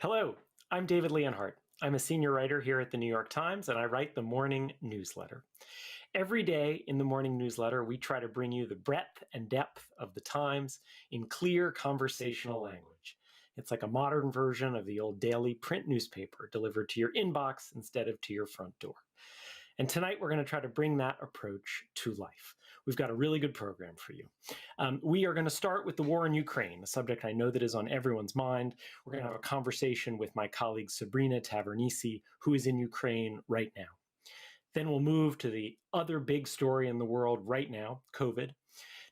Hello, I'm David Leonhardt. I'm a senior writer here at the New York Times, and I write the morning newsletter. Every day in the morning newsletter, we try to bring you the breadth and depth of the Times in clear conversational language. It's like a modern version of the old daily print newspaper delivered to your inbox instead of to your front door. And tonight, we're going to try to bring that approach to life. We've got a really good program for you. We are going to start with the war in Ukraine, a subject I know that is on everyone's mind. We're going to have a conversation with my colleague Sabrina Tavernise, who is in Ukraine right now. Then we'll move to the other big story in the world right now, COVID.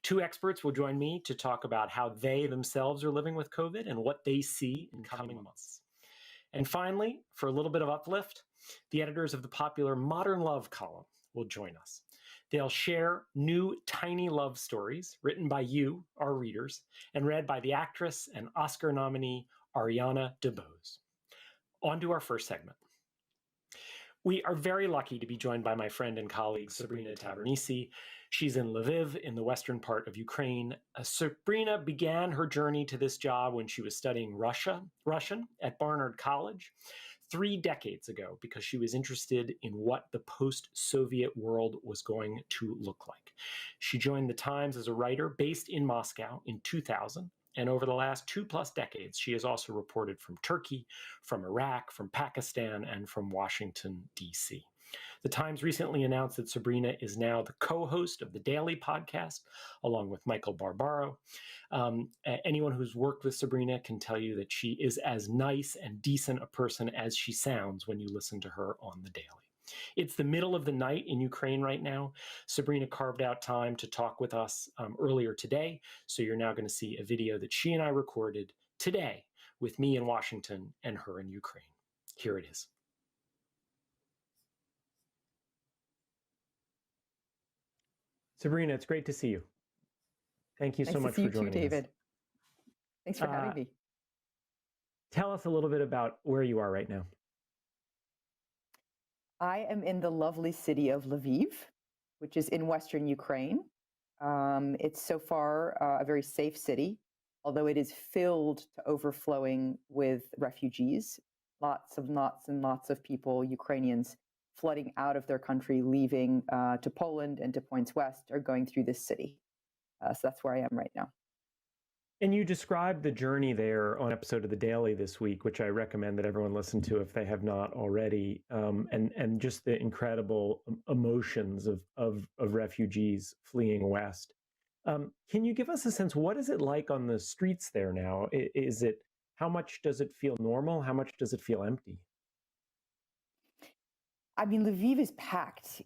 Two experts will join me to talk about how they themselves are living with COVID and what they see in coming months. And finally, for a little bit of uplift, the editors of the popular Modern Love column will join us. They'll share new tiny love stories written by you, our readers, and read by the actress and Oscar nominee Ariana DeBose. On to our first segment. We are very lucky to be joined by my friend and colleague, Sabrina Tavernise. She's in Lviv, in the western part of Ukraine. Sabrina began her journey to this job when she was studying Russian at Barnard College 3 decades ago, because she was interested in what the post-Soviet world was going to look like. She joined the Times as a writer based in Moscow in 2000. And over the last 2+ decades, she has also reported from Turkey, from Iraq, from Pakistan, and from Washington, D.C. The Times recently announced that Sabrina is now the co-host of the Daily podcast, along with Michael Barbaro. Anyone who's worked with Sabrina can tell you that she is as nice and decent a person as she sounds when you listen to her on the Daily. It's the middle of the night in Ukraine right now. Sabrina carved out time to talk with us earlier today, so you're now going to see a video that she and I recorded today with me in Washington and her in Ukraine. Here it is. Sabrina, it's great to see you. Thank you so much for joining us. Nice to see you too, David. Thanks for having me. Tell us a little bit about where you are right now. I am in the lovely city of Lviv, which is in western Ukraine. It's so far a very safe city, although it is filled to overflowing with refugees. Lots and lots of people, Ukrainians, flooding out of their country, leaving to Poland and to points west, are going through this city. So that's where I am right now. And you described the journey there on an episode of The Daily this week, which I recommend that everyone listen to if they have not already, and just the incredible emotions of refugees fleeing west. Can you give us a sense, what is it like on the streets there now? How much does it feel normal? How much does it feel empty? I mean, Lviv is packed,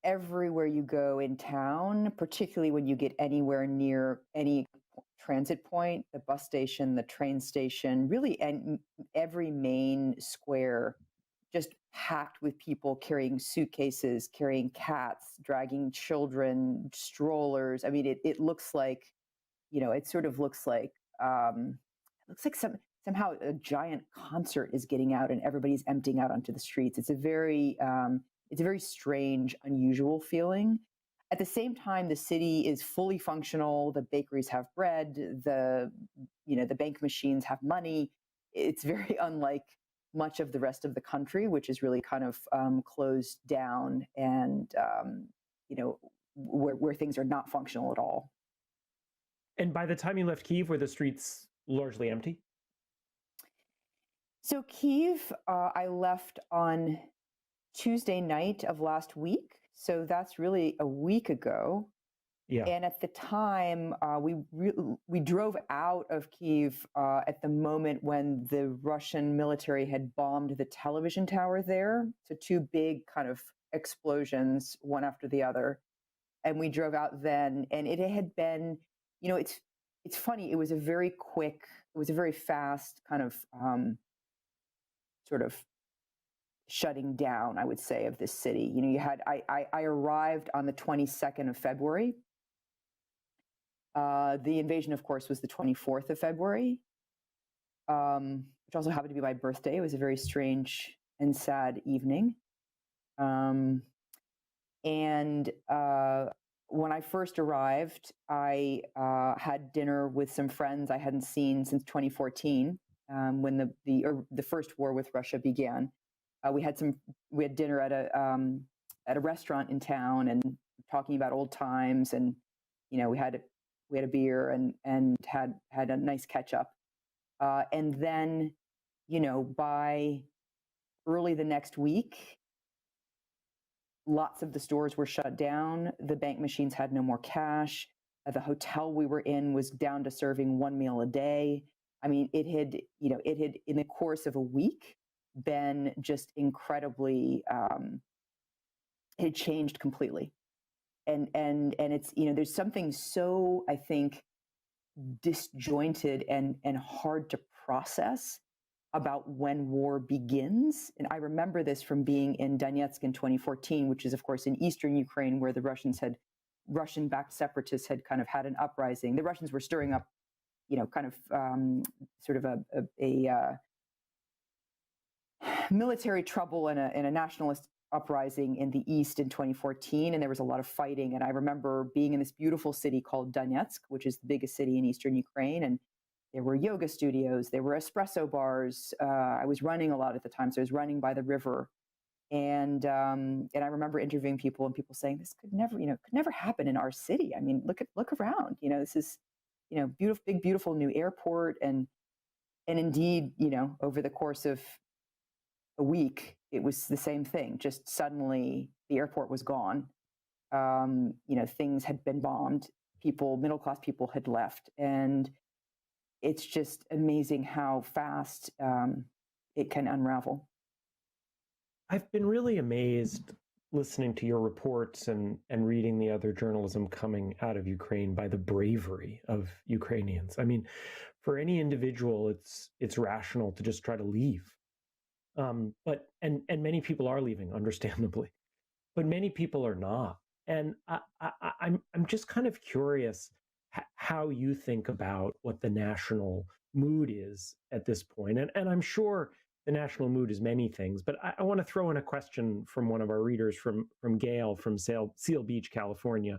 everywhere you go in town, particularly when you get anywhere near any transit point, the bus station, the train station, really, and every main square just packed with people carrying suitcases, carrying cats, dragging children, strollers. I mean, it looks like, it sort of looks like, somehow a giant concert is getting out and everybody's emptying out onto the streets. It's a very strange, unusual feeling. At the same time, the city is fully functional. The bakeries have bread. The bank machines have money. It's very unlike much of the rest of the country, which is really kind of closed down and where things are not functional at all. And by the time you left Kiev, were the streets largely empty? So Kiev, I left on Tuesday night of last week. So that's really a week ago. Yeah. And at the time, we drove out of Kiev at the moment when the Russian military had bombed the television tower there. So 2 big kind of explosions, one after the other. And we drove out then. And it had been, it's funny. It was a very fast kind of sort of shutting down, I would say, of this city. I arrived on the 22nd of February. The invasion, of course, was the 24th of February, which also happened to be my birthday. It was a very strange and sad evening. And when I first arrived, I had dinner with some friends I hadn't seen since 2014. when the first war with Russia began. We had dinner at a restaurant in town and talking about old times, and we had a beer and had a nice catch up, and then by early the next week, lots of the stores were shut down. The bank machines had no more cash. The hotel we were in was down to serving one meal a day. I mean, it had in the course of a week been just incredibly, it had changed completely. And it's, there's something so, I think, disjointed and hard to process about when war begins. And I remember this from being in Donetsk in 2014, which is, of course, in eastern Ukraine, where the Russian-backed separatists had kind of had an uprising. The Russians were stirring up, kind of sort of a military trouble and a nationalist uprising in the east in 2014, and there was a lot of fighting. And I remember being in this beautiful city called Donetsk, which is the biggest city in eastern Ukraine, and there were yoga studios, there were espresso bars. I was running a lot at the time, so I was running by the river, and I remember interviewing people and people saying, "This could never happen in our city. I mean, look around. This is, beautiful, big, beautiful new airport." And indeed, over the course of a week, it was the same thing. Just suddenly, the airport was gone. Things had been bombed. Middle class people had left, and it's just amazing how fast it can unravel. I've been really amazed listening to your reports and reading the other journalism coming out of Ukraine by the bravery of Ukrainians. I mean, for any individual, it's rational to just try to leave. But many people are leaving, understandably, but many people are not. And I'm just kind of curious how you think about what the national mood is at this point. And I'm sure the national mood is many things, but I want to throw in a question from one of our readers, from Gail from Seal Beach, California,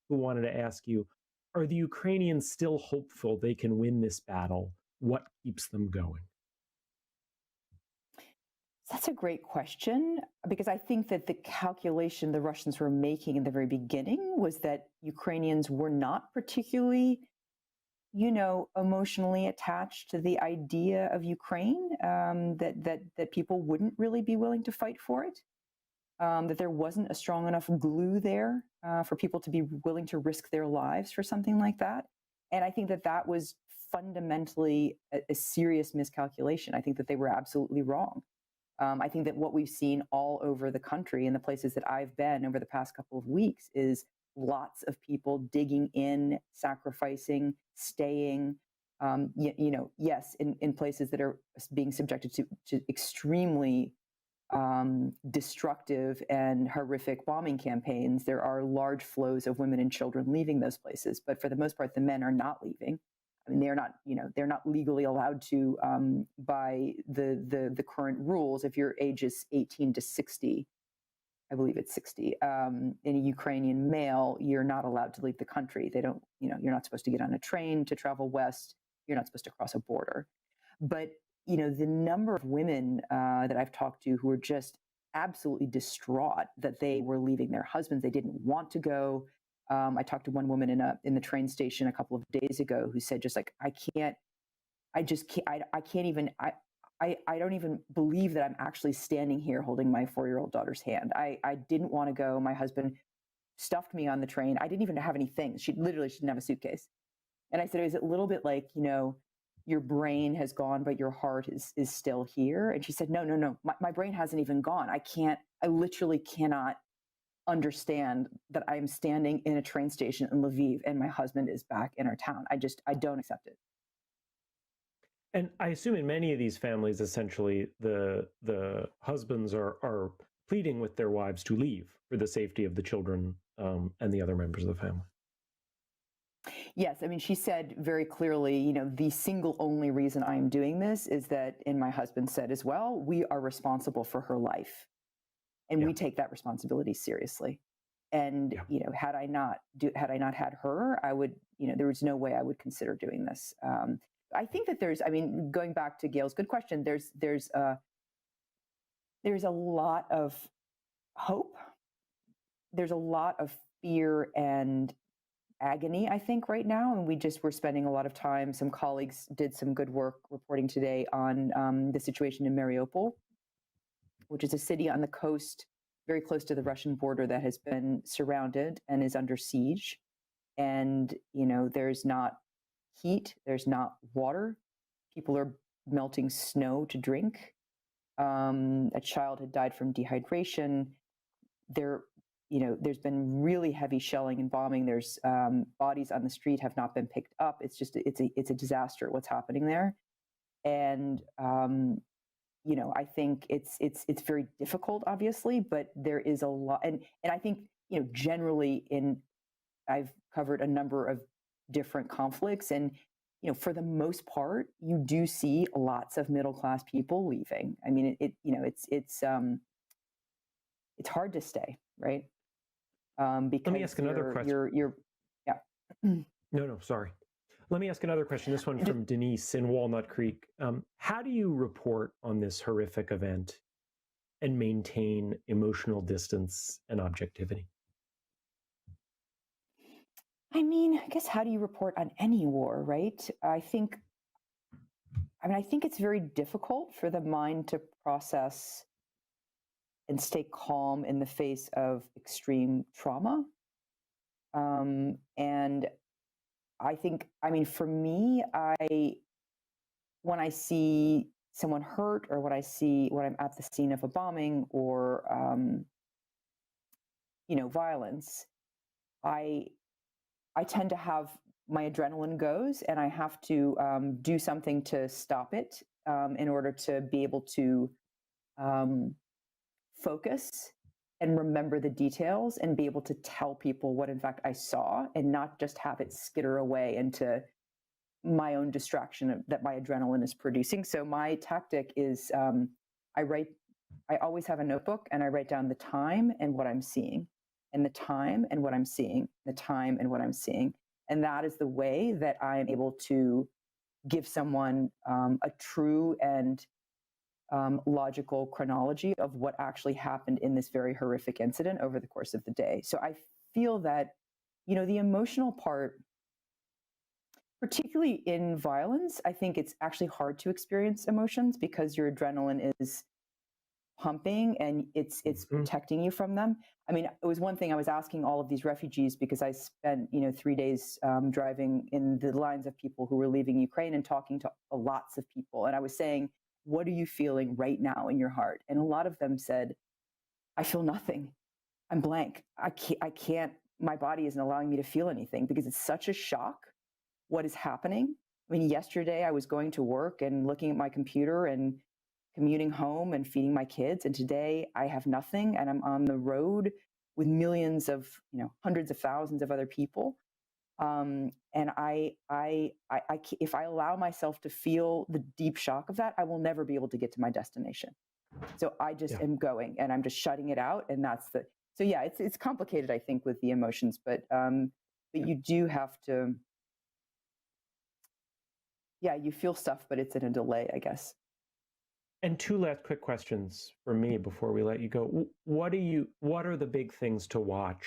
who wanted to ask you, are the Ukrainians still hopeful they can win this battle? What keeps them going? That's a great question, because I think that the calculation the Russians were making in the very beginning was that Ukrainians were not particularly, emotionally attached to the idea of Ukraine, that people wouldn't really be willing to fight for it, that there wasn't a strong enough glue there for people to be willing to risk their lives for something like that. And I think that was fundamentally a serious miscalculation. I think that they were absolutely wrong. I think that what we've seen all over the country in the places that I've been over the past couple of weeks is lots of people digging in, sacrificing, staying, yes, in places that are being subjected to extremely destructive and horrific bombing campaigns. There are large flows of women and children leaving those places, but for the most part, the men are not leaving. I mean, they're not legally allowed to, by the current rules. If your age is 18 to 60, I believe it's 60, in a Ukrainian male, you're not allowed to leave the country. They don't, you're not supposed to get on a train to travel west. You're not supposed to cross a border. But, the number of women that I've talked to who are just absolutely distraught that they were leaving their husbands, they didn't want to go. I talked to one woman in the train station a couple of days ago who said, just like, I don't even believe that I'm actually standing here holding my 4-year-old daughter's hand. I didn't want to go. My husband stuffed me on the train. I didn't even have any things. She didn't have a suitcase. And I said, is it a little bit like, your brain has gone, but your heart is still here? And she said, no. My brain hasn't even gone. I literally cannot understand that I am standing in a train station in Lviv and my husband is back in our town. I don't accept it. And I assume in many of these families, essentially, the husbands are pleading with their wives to leave for the safety of the children and the other members of the family. Yes, I mean, she said very clearly, the single only reason I am doing this is that, and my husband said as well, we are responsible for her life. And we take that responsibility seriously. And, had I not had her, I would, there was no way I would consider doing this. I think that there's, I mean, going back to Gail's good question, there's a lot of hope. There's a lot of fear and agony, I think, right now. And we're spending a lot of time. Some colleagues did some good work reporting today on the situation in Mariupol, which is a city on the coast, very close to the Russian border, that has been surrounded and is under siege. And, there's not heat, there's not water. People are melting snow to drink. A child had died from dehydration. There's been really heavy shelling and bombing. There's bodies on the street have not been picked up. It's a disaster what's happening there. And I think it's very difficult, obviously, but there is a lot. And I think, generally I've covered a number of different conflicts, and, for the most part, you do see lots of middle-class people leaving. I mean, it's hard to stay, right? Because let me ask another question. Yeah. No, sorry. Let me ask another question. This one from Denise in Walnut Creek. How do you report on this horrific event and maintain emotional distance and objectivity? I mean, I guess, how do you report on any war, right? I think it's very difficult for the mind to process and stay calm in the face of extreme trauma. And I think, for me, when I see someone hurt, or when I'm at the scene of a bombing or, violence, I tend to have my adrenaline goes, and I have to do something to stop it in order to be able to focus and remember the details and be able to tell people what in fact I saw, and not just have it skitter away into my own distraction that my adrenaline is producing. So my tactic is I always have a notebook, and I write down the time and what I'm seeing, and the time and what I'm seeing, the time and what I'm seeing. And that is the way that I am able to give someone a true and logical chronology of what actually happened in this very horrific incident over the course of the day. So I feel that, the emotional part, particularly in violence, I think it's actually hard to experience emotions because your adrenaline is pumping and it's protecting you from them. I mean, it was one thing I was asking all of these refugees, because I spent 3 days driving in the lines of people who were leaving Ukraine and talking to lots of people, and I was saying, what are you feeling right now in your heart? And a lot of them said, I feel nothing. I'm blank. I can't, my body isn't allowing me to feel anything, because it's such a shock what is happening. I mean, yesterday I was going to work and looking at my computer and commuting home and feeding my kids. And today I have nothing, and I'm on the road with millions of, hundreds of thousands of other people. And if I allow myself to feel the deep shock of that, I will never be able to get to my destination. So I just am going, and I'm just shutting it out. And so yeah, it's complicated, I think, with the emotions, but you do have to, you feel stuff, but it's in a delay, I guess. And two last quick questions for me before we let you go. What are the big things to watch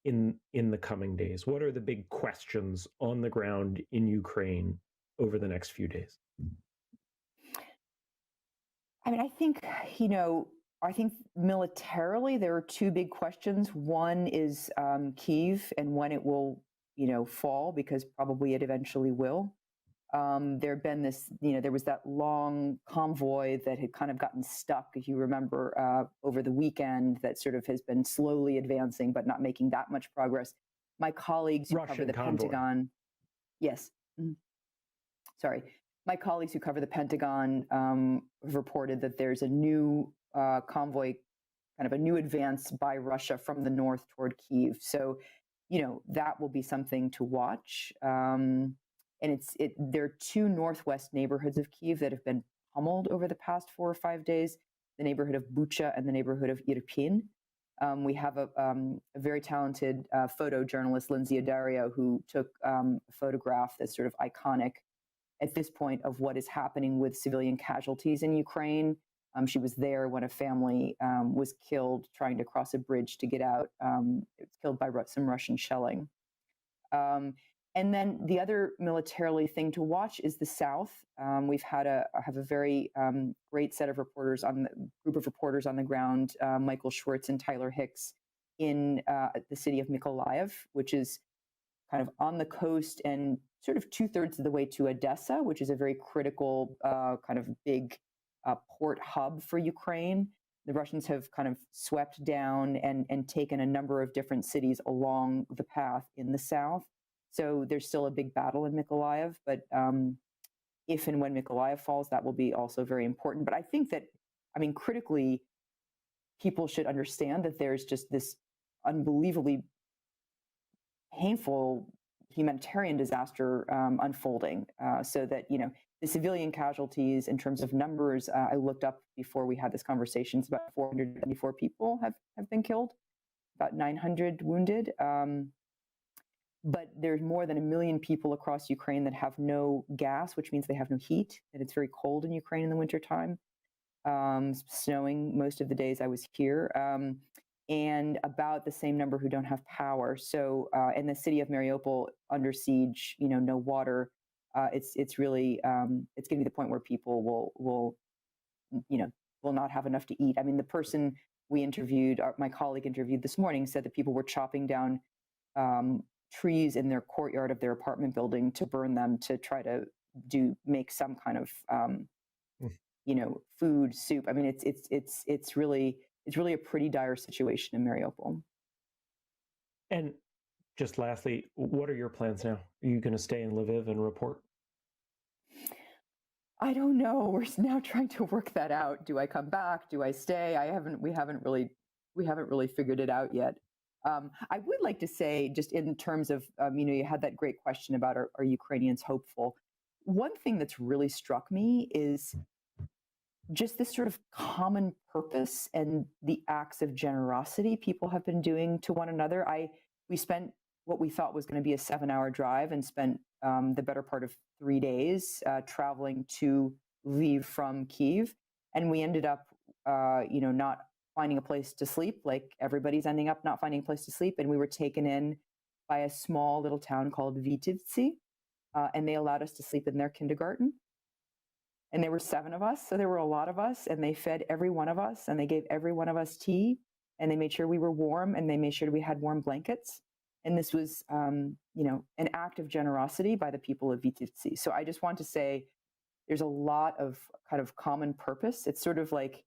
in the coming days? What are the big questions on the ground in Ukraine over the next few days? I mean, I think militarily there are two big questions. One is Kiev and when it will, fall, because probably it eventually will. There was that long convoy that had kind of gotten stuck, if you remember, over the weekend, that sort of has been slowly advancing, but not making that much progress. My colleagues who cover the Pentagon, yes, sorry, my colleagues who cover the Pentagon have reported that there's a new convoy, kind of a new advance by Russia from the north toward Kiev. So, that will be something to watch. And there are two northwest neighborhoods of Kiev that have been pummeled over the past 4 or 5 days, the neighborhood of Bucha and the neighborhood of Irpin. We have a very talented photojournalist, Lindsay Adario, who took a photograph that's sort of iconic at this point of what is happening with civilian casualties in Ukraine. She was there when a family was killed trying to cross a bridge to get out. It was killed by some Russian shelling. And then the other militarily thing to watch is the South. We've have a very great set of reporters group of reporters on the ground, Michael Schwartz and Tyler Hicks in the city of Mykolaiv, which is kind of on the coast and sort of 2/3 of the way to Odessa, which is a very critical kind of big port hub for Ukraine. The Russians have kind of swept down and taken a number of different cities along the path in the south. So there's still a big battle in Mykolaiv, but if and when Mykolaiv falls, that will be also very important. But I think that, I mean, critically, people should understand that there's just this unbelievably painful humanitarian disaster unfolding, so that, you know, the civilian casualties in terms of numbers, I looked up before we had this conversation, it's about 474 people have been killed, about 900 wounded. But there's more than 1 million people across Ukraine that have no gas, which means they have no heat, and it's very cold in Ukraine in the wintertime. Snowing most of the days I was here, and about the same number who don't have power. So in the city of Mariupol, under siege, you know, no water. It's really it's getting to the point where people will not have enough to eat. I mean, the person we interviewed, my colleague interviewed this morning, said that people were chopping down trees in their courtyard of their apartment building to burn them to try to make some kind of food, soup. I mean, it's really a pretty dire situation in Mariupol. And just lastly, what are your plans now? Are you going to stay in Lviv and report? I don't know. We're now trying to work that out. Do I come back? Do I stay? We haven't really figured it out yet. I would like to say, just in terms of, you had that great question about are Ukrainians hopeful? One thing that's really struck me is just this sort of common purpose and the acts of generosity people have been doing to one another. We spent what we thought was going to be a 7-hour drive and spent the better part of 3 days traveling to Lviv from Kiev. And we ended up, not finding a place to sleep, like everybody's ending up not finding a place to sleep. And we were taken in by a small little town called Vitivtsi, and they allowed us to sleep in their kindergarten. And there were 7 of us, so there were a lot of us, and they fed every one of us, and they gave every one of us tea, and they made sure we were warm, and they made sure we had warm blankets. And this was, an act of generosity by the people of Vitivtsi. So I just want to say there's a lot of kind of common purpose. It's sort of like,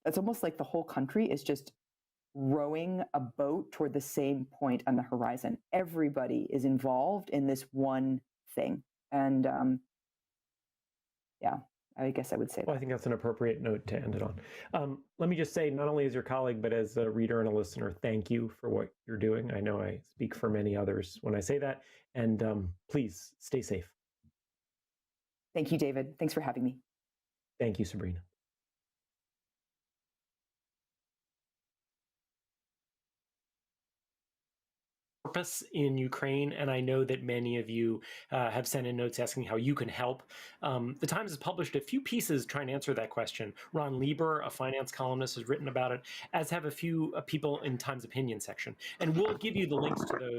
it's almost like the whole country is just rowing a boat toward the same point on the horizon. Everybody is involved in this one thing. And I guess I would say that. I think that's an appropriate note to end it on. Let me just say, not only as your colleague, but as a reader and a listener, thank you for what you're doing. I know I speak for many others when I say that. And please stay safe. Thank you, David. Thanks for having me. Thank you, Sabrina. Purpose in Ukraine, and I know that many of you have sent in notes asking how you can help. The Times has published a few pieces trying to answer that question. Ron Lieber, a finance columnist, has written about it, as have a few people in Times opinion section. And we'll give you the links to those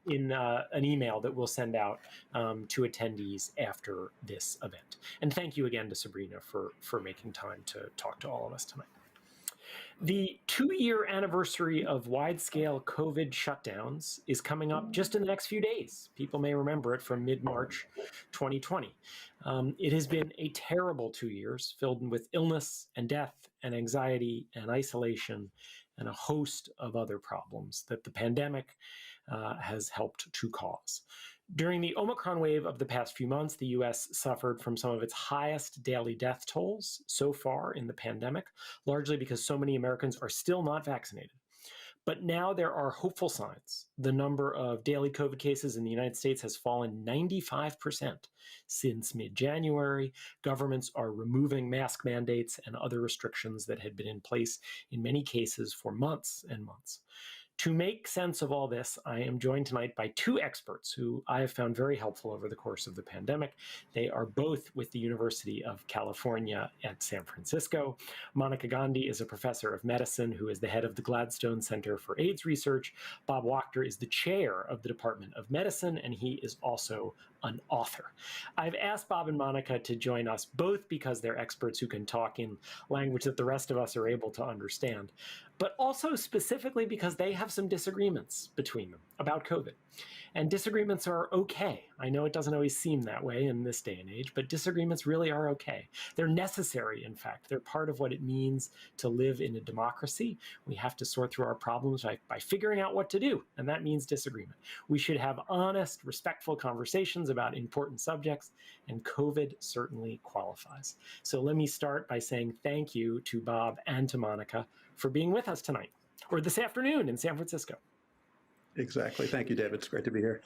in an email that we'll send out to attendees after this event. And thank you again to Sabrina for making time to talk to all of us tonight. The 2-year anniversary of wide-scale COVID shutdowns is coming up just in the next few days. People may remember it from mid-March 2020. It has been a terrible 2 years filled with illness and death and anxiety and isolation and a host of other problems that the pandemic has helped to cause. During the Omicron wave of the past few months, the U.S. suffered from some of its highest daily death tolls so far in the pandemic, largely because so many Americans are still not vaccinated. But now there are hopeful signs. The number of daily COVID cases in the United States has fallen 95% since mid-January. Governments are removing mask mandates and other restrictions that had been in place in many cases for months and months. To make sense of all this, I am joined tonight by two experts who I have found very helpful over the course of the pandemic. They are both with the University of California at San Francisco. Monica Gandhi is a professor of medicine who is the head of the Gladstone Center for AIDS Research. Bob Wachter is the chair of the Department of Medicine, and he is also an author. I've asked Bob and Monica to join us both because they're experts who can talk in language that the rest of us are able to understand, but also specifically because they have some disagreements between them about COVID. And disagreements are okay. I know it doesn't always seem that way in this day and age, but disagreements really are okay. They're necessary, in fact. They're part of what it means to live in a democracy. We have to sort through our problems by figuring out what to do, and that means disagreement. We should have honest, respectful conversations about important subjects, and COVID certainly qualifies. So let me start by saying thank you to Bob and to Monica for being with us tonight, or this afternoon in San Francisco. Exactly. Thank you, David. It's great to be here.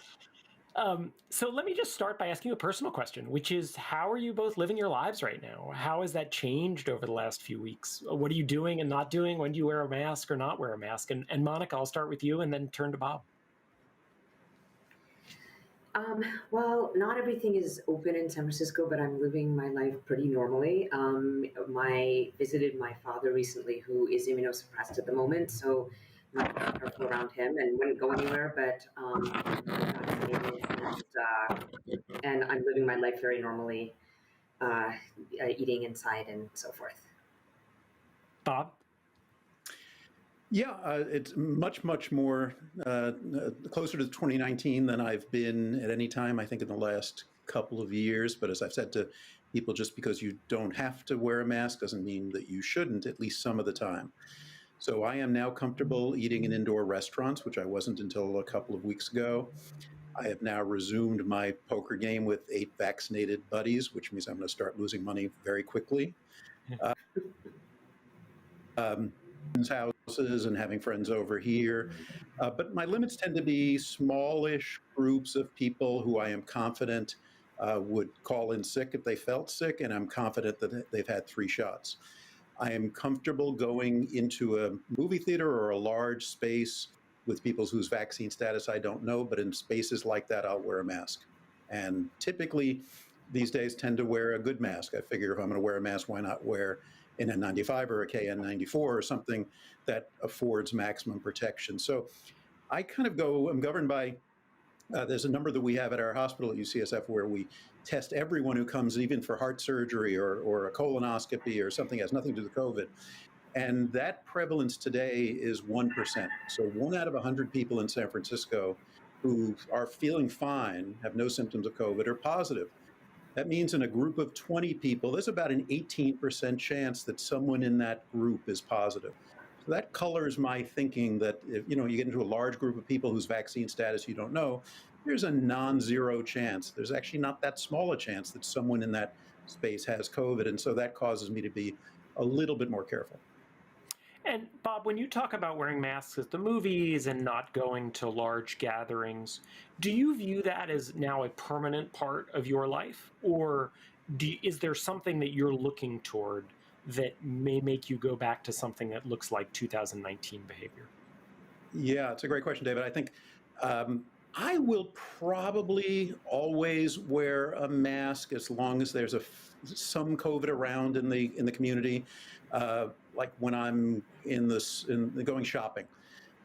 So let me just start by asking you a personal question, which is, how are you both living your lives right now? How has that changed over the last few weeks? What are you doing and not doing? When do you wear a mask or not wear a mask? And Monica, I'll start with you and then turn to Bob. Well, not everything is open in San Francisco, but I'm living my life pretty normally. Visited my father recently, who is immunosuppressed at the moment, so I'm not careful around him and wouldn't go anywhere, but I'm vaccinated and I'm living my life very normally, eating inside and so forth. Bob? Yeah, it's much more closer to 2019 than I've been at any time, I think, in the last couple of years. But as I've said to people, just because you don't have to wear a mask doesn't mean that you shouldn't, at least some of the time. So I am now comfortable eating in indoor restaurants, which I wasn't until a couple of weeks ago. I have now resumed my poker game with 8 vaccinated buddies, which means I'm going to start losing money very quickly. Houses and having friends over here. But my limits tend to be smallish groups of people who I am confident would call in sick if they felt sick, and I'm confident that they've had 3 shots. I am comfortable going into a movie theater or a large space with people whose vaccine status I don't know, but in spaces like that, I'll wear a mask. And typically, these days, tend to wear a good mask. I figure if I'm going to wear a mask, why not wear an N95 or a KN94 or something that affords maximum protection. So I kind of I'm governed by, there's a number that we have at our hospital at UCSF where we test everyone who comes, even for heart surgery or a colonoscopy or something that has nothing to do with COVID. And that prevalence today is 1%. So 1 out of 100 people in San Francisco who are feeling fine, have no symptoms of COVID, are positive. That means in a group of 20 people, there's about an 18% chance that someone in that group is positive. So that colors my thinking that if you get into a large group of people whose vaccine status you don't know, there's a non-zero chance. There's actually not that small a chance that someone in that space has COVID. And so that causes me to be a little bit more careful. And Bob, when you talk about wearing masks at the movies and not going to large gatherings, do you view that as now a permanent part of your life? Or is there something that you're looking toward that may make you go back to something that looks like 2019 behavior? Yeah, it's a great question, David. I think I will probably always wear a mask as long as there's some COVID around in the community. Like when I'm going shopping,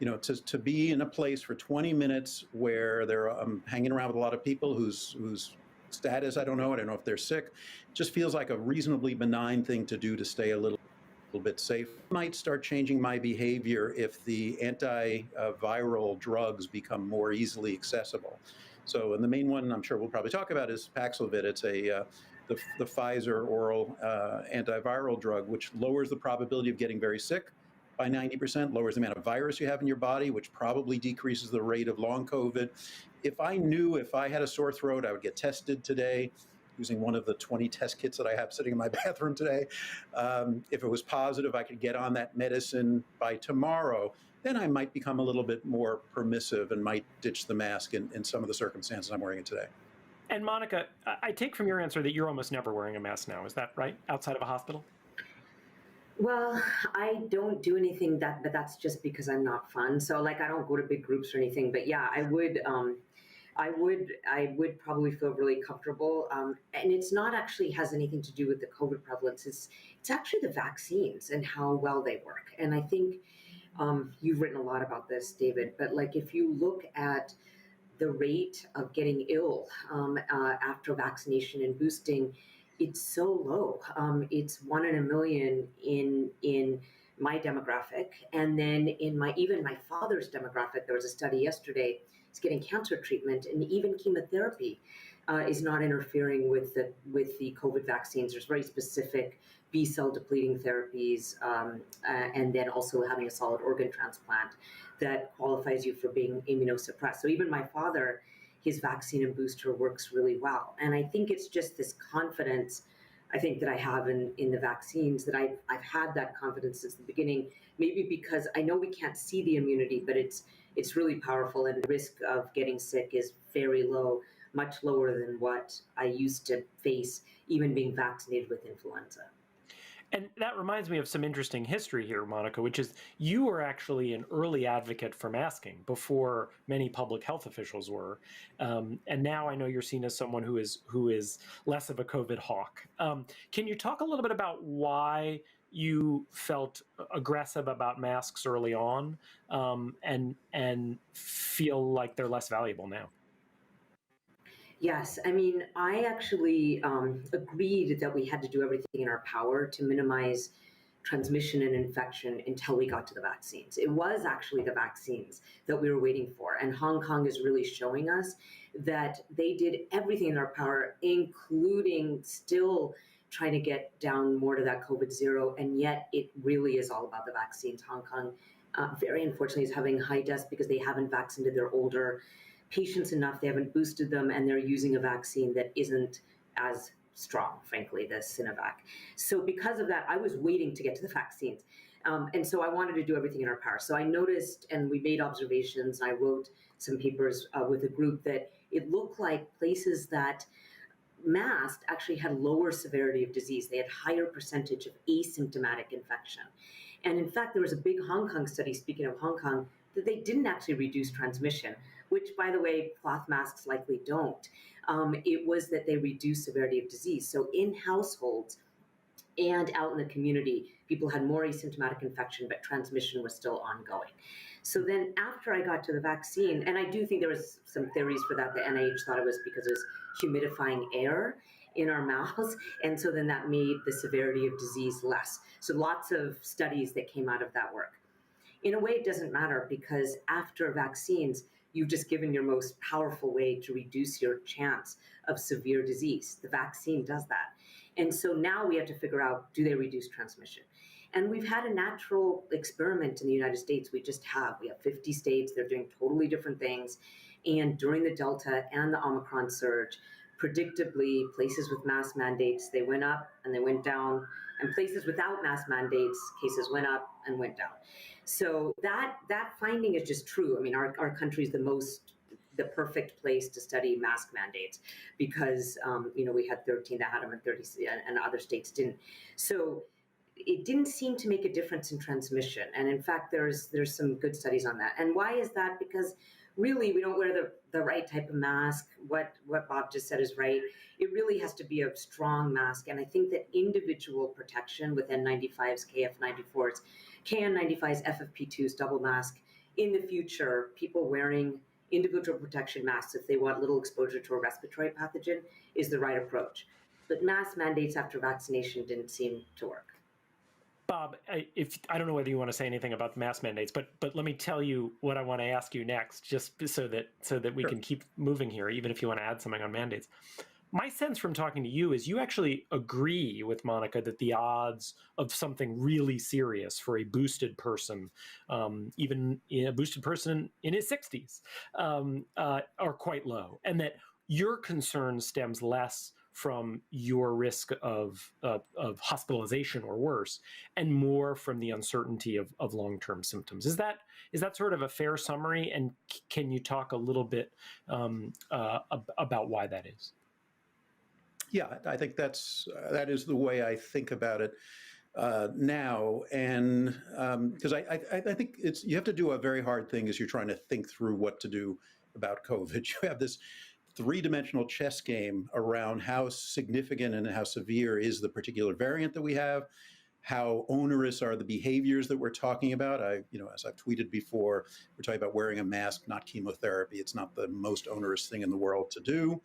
to be in a place for 20 minutes where I'm hanging around with a lot of people whose status I don't know if they're sick, just feels like a reasonably benign thing to do to stay a little bit safe. I might start changing my behavior if the antiviral drugs become more easily accessible. So, and the main one I'm sure we'll probably talk about is Paxovir. It's the Pfizer oral antiviral drug, which lowers the probability of getting very sick by 90%, lowers the amount of virus you have in your body, which probably decreases the rate of long COVID. If I knew if I had a sore throat, I would get tested today using one of the 20 test kits that I have sitting in my bathroom today. If it was positive, I could get on that medicine by tomorrow. Then I might become a little bit more permissive and might ditch the mask in some of the circumstances I'm wearing it today. And Monica, I take from your answer that you're almost never wearing a mask now. Is that right? Outside of a hospital? Well, I don't do anything but that's just because I'm not fun. So like I don't go to big groups or anything. But yeah, I would probably feel really comfortable. And it's not actually has anything to do with the COVID prevalence. It's actually the vaccines and how well they work. And I think you've written a lot about this, David. But like if you look at the rate of getting ill after vaccination and boosting, it's so low. It's 1 in a million in my demographic, and then in even my father's demographic. There was a study yesterday. He's getting cancer treatment, and even chemotherapy is not interfering with the COVID vaccines. There's very specific B cell depleting therapies, and then also having a solid organ transplant that qualifies you for being immunosuppressed. So even my father, his vaccine and booster works really well. And I think it's just this confidence, I think, that I have in the vaccines, that I've had that confidence since the beginning, maybe because I know we can't see the immunity, but it's really powerful, and the risk of getting sick is very low, much lower than what I used to face even being vaccinated with influenza. And that reminds me of some interesting history here, Monica, which is you were actually an early advocate for masking before many public health officials were. And now I know you're seen as someone who is less of a COVID hawk. Can you talk a little bit about why you felt aggressive about masks early on, and feel like they're less valuable now? Yes, I mean, I actually agreed that we had to do everything in our power to minimize transmission and infection until we got to the vaccines. It was actually the vaccines that we were waiting for. And Hong Kong is really showing us that they did everything in their power, including still trying to get down more to that COVID zero. And yet it really is all about the vaccines. Hong Kong, very unfortunately, is having high deaths because they haven't vaccinated their older patients enough. They haven't boosted them, and they're using a vaccine that isn't as strong, frankly, the Sinovac. So because of that, I was waiting to get to the vaccines. And so I wanted to do everything in our power. So I noticed, and we made observations, I wrote some papers with a group, that it looked like places that masked actually had lower severity of disease. They had higher percentage of asymptomatic infection. And in fact, there was a big Hong Kong study, speaking of Hong Kong, that they didn't actually reduce transmission, which, by the way, cloth masks likely don't. It was that they reduce severity of disease. So in households and out in the community, people had more asymptomatic infection, but transmission was still ongoing. So then after I got to the vaccine, and I do think there was some theories for that. The NIH thought it was because it was humidifying air in our mouths. And so then that made the severity of disease less. So lots of studies that came out of that work. In a way, it doesn't matter, because after vaccines, you've just given your most powerful way to reduce your chance of severe disease. The vaccine does that. And so now we have to figure out, do they reduce transmission? And we've had a natural experiment in the United States. We have 50 states. They're doing totally different things. And during the Delta and the Omicron surge, predictably, places with mask mandates, they went up and they went down. And places without mask mandates, cases went up and went down. So that finding is just true. I mean, our country is the perfect place to study mask mandates, because we had 13 that had them and 30 and other states didn't. So it didn't seem to make a difference in transmission. And in fact, there's some good studies on that. And why is that? Because really, we don't wear the right type of mask. What Bob just said is right. It really has to be a strong mask. And I think that individual protection with N95s, KF94s, KN95s, FFP2s, double mask, in the future, people wearing individual protection masks, if they want little exposure to a respiratory pathogen, is the right approach. But mask mandates after vaccination didn't seem to work. Bob, I don't know whether you want to say anything about the mask mandates, but let me tell you what I want to ask you next, just so that we can keep moving here, even if you want to add something on mandates. My sense from talking to you is you actually agree with Monica that the odds of something really serious for a boosted person, even a boosted person in his 60s, are quite low, and that your concern stems less from your risk of hospitalization or worse, and more from the uncertainty of long-term symptoms. Is that sort of a fair summary? And can you talk a little bit about why that is? Yeah, I think that is the way I think about it. now, and because I think you have to do a very hard thing as you're trying to think through what to do about COVID. You have this three-dimensional chess game around how significant and how severe is the particular variant that we have, how onerous are the behaviors that we're talking about. As I've tweeted before, we're talking about wearing a mask, not chemotherapy. It's not the most onerous thing in the world to do.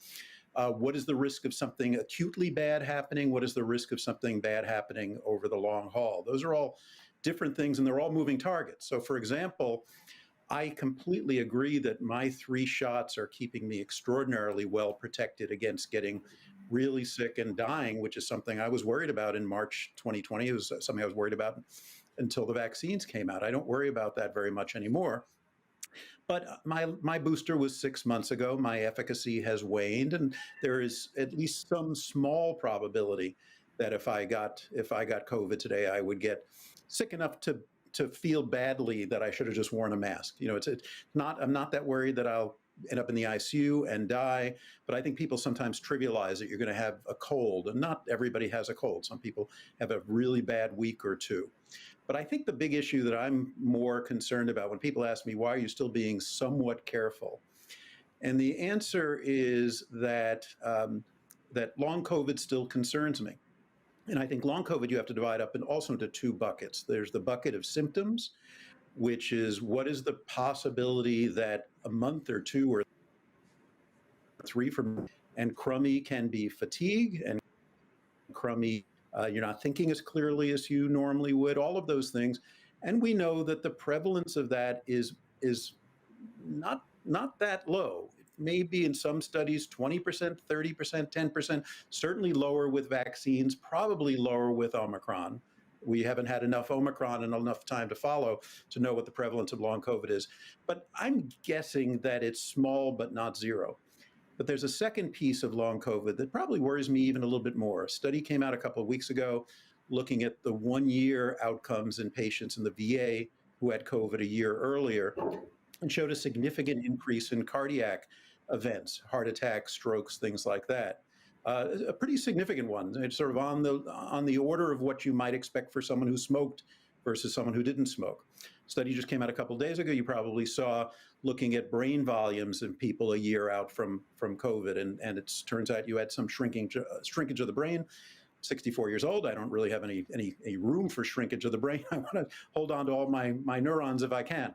What is the risk of something acutely bad happening? What is the risk of something bad happening over the long haul? Those are all different things, and they're all moving targets. So, for example, I completely agree that my 3 shots are keeping me extraordinarily well protected against getting really sick and dying, which is something I was worried about in March 2020. It was something I was worried about until the vaccines came out. I don't worry about that very much anymore. But my booster was 6 months ago. My efficacy has waned, and there is at least some small probability that if I got COVID today, I would get sick enough to feel badly that I should have just worn a mask. I'm not that worried that I'll end up in the ICU and die, but I think people sometimes trivialize that you're going to have a cold, and not everybody has a cold. Some people have a really bad week or two. But I think the big issue that I'm more concerned about when people ask me, why are you still being somewhat careful? And the answer is that long COVID still concerns me. And I think long COVID you have to divide up also into 2 buckets. There's the bucket of symptoms, which is what is the possibility that a month or 2 or 3 from, and crummy can be fatigue, and crummy, you're not thinking as clearly as you normally would, all of those things. And we know that the prevalence of that is not that low. Maybe in some studies, 20%, 30%, 10%, certainly lower with vaccines, probably lower with Omicron. We haven't had enough Omicron and enough time to follow to know what the prevalence of long COVID is. But I'm guessing that it's small, but not zero. But there's a second piece of long COVID that probably worries me even a little bit more. A study came out a couple of weeks ago looking at the 1-year outcomes in patients in the VA who had COVID a year earlier, and showed a significant increase in cardiac events, heart attacks, strokes, things like that. A pretty significant one. It's sort of on the order of what you might expect for someone who smoked versus someone who didn't smoke. Study just came out a couple of days ago. You probably saw, looking at brain volumes in people a year out from COVID, and it turns out you had some shrinkage of the brain. 64 years old, I don't really have any room for shrinkage of the brain. I want to hold on to all my neurons if I can.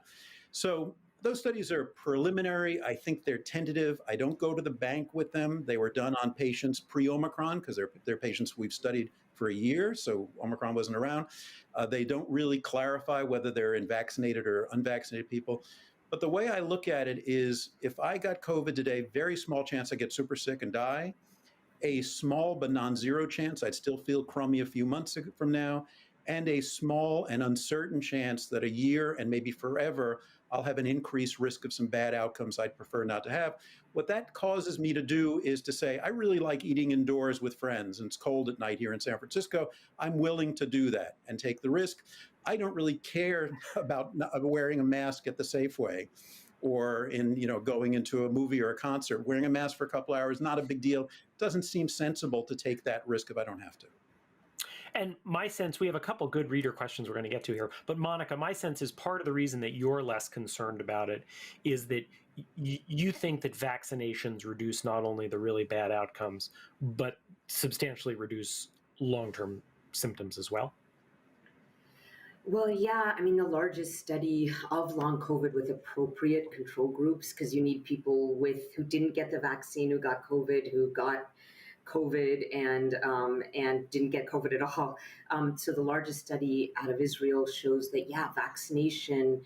So those studies are preliminary. I think they're tentative. I don't go to the bank with them. They were done on patients pre-Omicron because they're patients we've studied for a year, so Omicron wasn't around. They don't really clarify whether they're in vaccinated or unvaccinated people. But the way I look at it is, if I got COVID today, very small chance I get super sick and die. A small but non-zero chance I'd still feel crummy a few months from now, and a small and uncertain chance that a year and maybe forever I'll have an increased risk of some bad outcomes I'd prefer not to have. What that causes me to do is to say, I really like eating indoors with friends, and it's cold at night here in San Francisco. I'm willing to do that and take the risk. I don't really care about wearing a mask at the Safeway, or going into a movie or a concert. Wearing a mask for a couple hours, not a big deal. It doesn't seem sensible to take that risk if I don't have to. And my sense, we have a couple good reader questions we're going to get to here, but Monica, my sense is part of the reason that you're less concerned about it is that you think that vaccinations reduce not only the really bad outcomes, but substantially reduce long-term symptoms as well. Well, yeah, I mean, the largest study of long COVID with appropriate control groups, because you need people who didn't get the vaccine, who got COVID, who got COVID and didn't get COVID at all. So the largest study out of Israel shows that, vaccination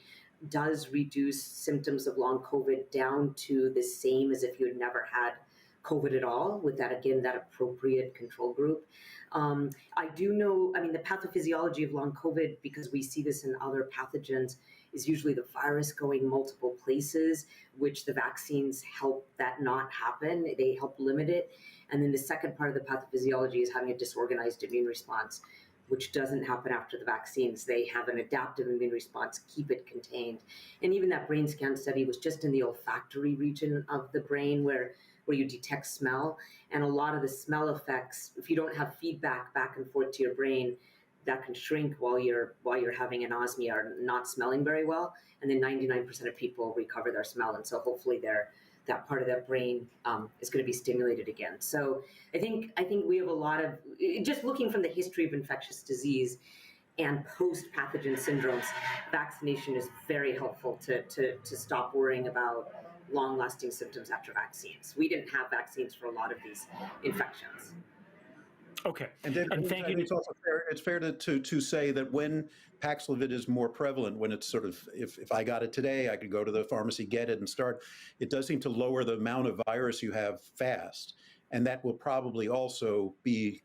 does reduce symptoms of long COVID down to the same as if you had never had COVID at all, with that appropriate control group. I do know, the pathophysiology of long COVID, because we see this in other pathogens, is usually the virus going multiple places, which the vaccines help that not happen. They help limit it. And then the second part of the pathophysiology is having a disorganized immune response, which doesn't happen after the vaccines. They have an adaptive immune response, keep it contained. And even that brain scan study was just in the olfactory region of the brain where you detect smell. And a lot of the smell effects, if you don't have feedback back and forth to your brain, that can shrink while you're having anosmia or not smelling very well, and then 99% of people recover their smell, and so hopefully that part of their brain is going to be stimulated again. So I think we have a lot of, just looking from the history of infectious disease and post-pathogen syndromes, vaccination is very helpful to stop worrying about long-lasting symptoms after vaccines. We didn't have vaccines for a lot of these infections. Okay. And then thank you. It's also fair to say that when Paxlovid is more prevalent, when it's sort of, if I got it today, I could go to the pharmacy, get it, and start, it does seem to lower the amount of virus you have fast. And that will probably also be,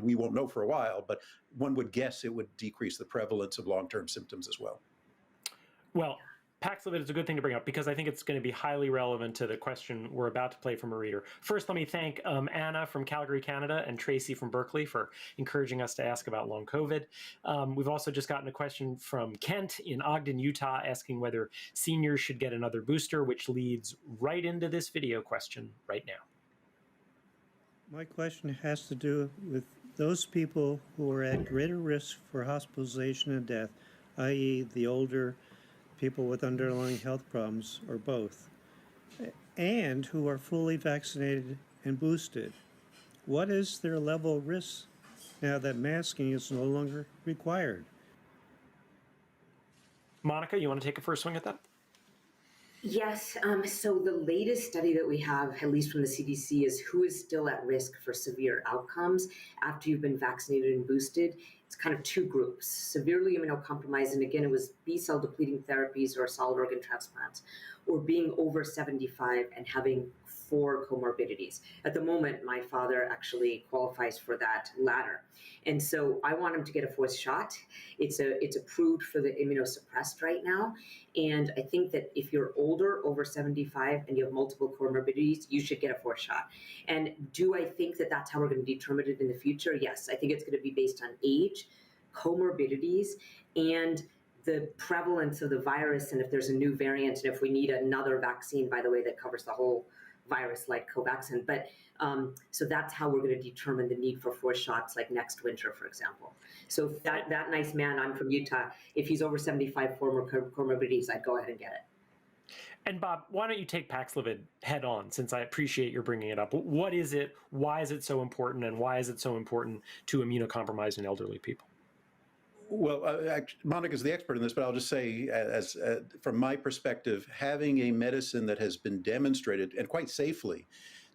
we won't know for a while, but one would guess it would decrease the prevalence of long-term symptoms as well. Well, Paxlovid is a good thing to bring up because I think it's going to be highly relevant to the question we're about to play from a reader. First, let me thank Anna from Calgary, Canada, and Tracy from Berkeley for encouraging us to ask about long COVID. We've also just gotten a question from Kent in Ogden, Utah, asking whether seniors should get another booster, which leads right into this video question right now. My question has to do with those people who are at greater risk for hospitalization and death, i.e. the older, people with underlying health problems, or both, and who are fully vaccinated and boosted. What is their level of risk now that masking is no longer required? Monica, you want to take a first swing at that? Yes. So the latest study that we have, at least from the CDC, is who is still at risk for severe outcomes after you've been vaccinated and boosted. It's kind of two groups: severely immunocompromised, and again, it was B-cell depleting therapies or solid organ transplants, or being over 75 and having 4 comorbidities. At the moment, my father actually qualifies for that latter. And so I want him to get a 4th shot. It's approved for the immunosuppressed right now. And I think that if you're older, over 75, and you have multiple comorbidities, you should get a 4th shot. And do I think that that's how we're going to determine it in the future? Yes, I think it's going to be based on age, comorbidities, and the prevalence of the virus, and if there's a new variant, and if we need another vaccine, by the way, that covers the whole virus like Covaxin. But so that's how we're going to determine the need for 4 shots, like next winter, for example. So if that nice man, I'm from Utah, if he's over 75 former comorbidities, I'd go ahead and get it. And Bob, why don't you take Paxlovid head on, since I appreciate your bringing it up. What is it? Why is it so important? And why is it so important to immunocompromised and elderly people? Well, Monica's the expert in this, but I'll just say, from my perspective, having a medicine that has been demonstrated, and quite safely,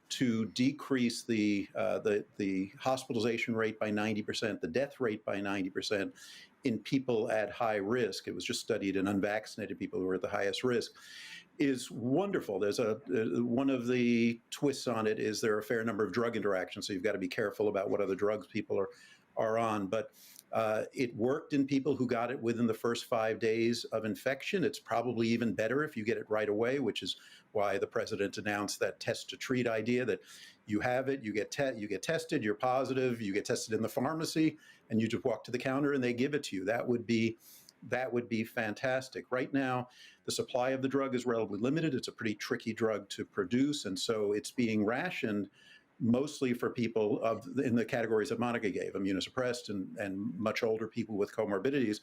to decrease the hospitalization rate by 90%, the death rate by 90% in people at high risk. It was just studied in unvaccinated people who are at the highest risk, is wonderful. There's one of the twists on it is there are a fair number of drug interactions, so you've got to be careful about what other drugs people are on. But it worked in people who got it within the first 5 days of infection. It's probably even better if you get it right away, which is why the president announced that test to treat idea, that you have it, you get tested, you're positive, you get tested in the pharmacy, and you just walk to the counter and they give it to you. That would be fantastic. Right now, the supply of the drug is relatively limited. It's a pretty tricky drug to produce, and so it's being rationed mostly for people in the categories that Monica gave, immunosuppressed and much older people with comorbidities.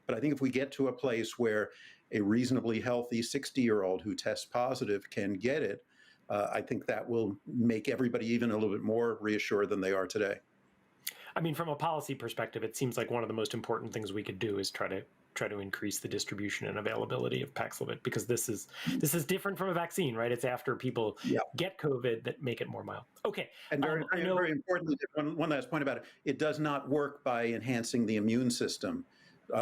But I think if we get to a place where a reasonably healthy 60-year-old who tests positive can get it, I think that will make everybody even a little bit more reassured than they are today. I mean, from a policy perspective, it seems like one of the most important things we could do is try to increase the distribution and availability of Paxlovid, because this is different from a vaccine, right? It's after people get COVID that make it more mild. Okay. And very importantly, one last point about it, it does not work by enhancing the immune system,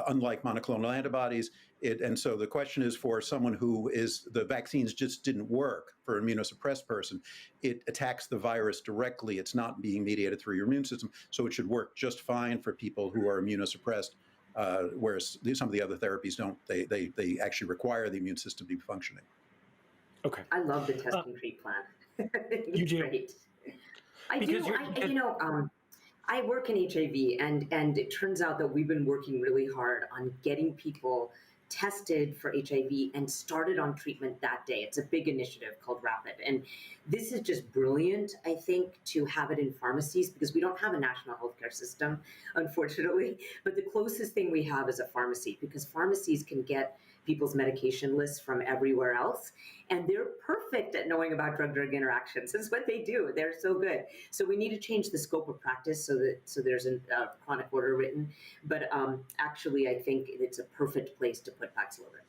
unlike monoclonal antibodies. And so the question is, for someone who the vaccines just didn't work for an immunosuppressed person, it attacks the virus directly. It's not being mediated through your immune system. So it should work just fine for people who are immunosuppressed. Whereas some of the other therapies don't. They actually require the immune system to be functioning. Okay. I love the test and treat plan. You do? Great. I do. I work in HIV, and it turns out that we've been working really hard on getting people tested for HIV and started on treatment that day. It's a big initiative called RAPID. And this is just brilliant, I think, to have it in pharmacies because we don't have a national healthcare system, unfortunately. But the closest thing we have is a pharmacy because pharmacies can get people's medication lists from everywhere else. And they're perfect at knowing about drug-drug interactions. It's what they do. They're so good. So we need to change the scope of practice so there's a chronic order written. But actually, I think it's a perfect place to put Paxlovid.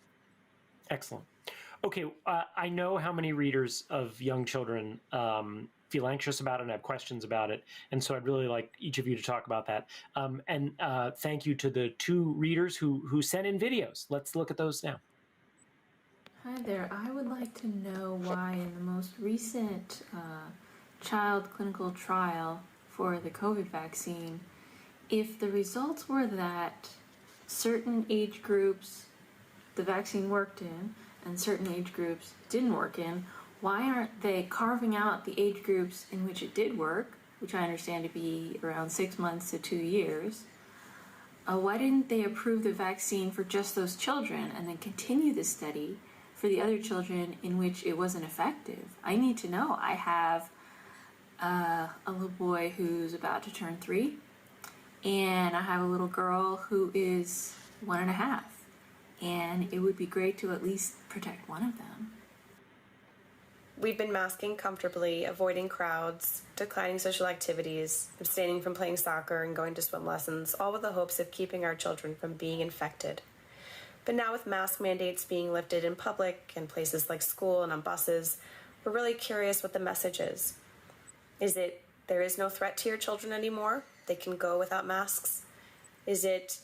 Excellent. Okay, I know how many readers of young children feel anxious about it and have questions about it. And so I'd really like each of you to talk about that. And thank you to the two readers who sent in videos. Let's look at those now. Hi there. I would like to know why in the most recent child clinical trial for the COVID vaccine, if the results were that certain age groups the vaccine worked in and certain age groups didn't work in, why aren't they carving out the age groups in which it did work, which I understand to be around 6 months to 2 years? Why didn't they approve the vaccine for just those children and then continue the study for the other children in which it wasn't effective? I need to know. I have a little boy who's about to turn 3, and I have a little girl who is 1.5, and it would be great to at least protect one of them. We've been masking comfortably, avoiding crowds, declining social activities, abstaining from playing soccer and going to swim lessons, all with the hopes of keeping our children from being infected. But now with mask mandates being lifted in public and places like school and on buses, we're really curious what the message is. Is it, there is no threat to your children anymore? They can go without masks? Is it,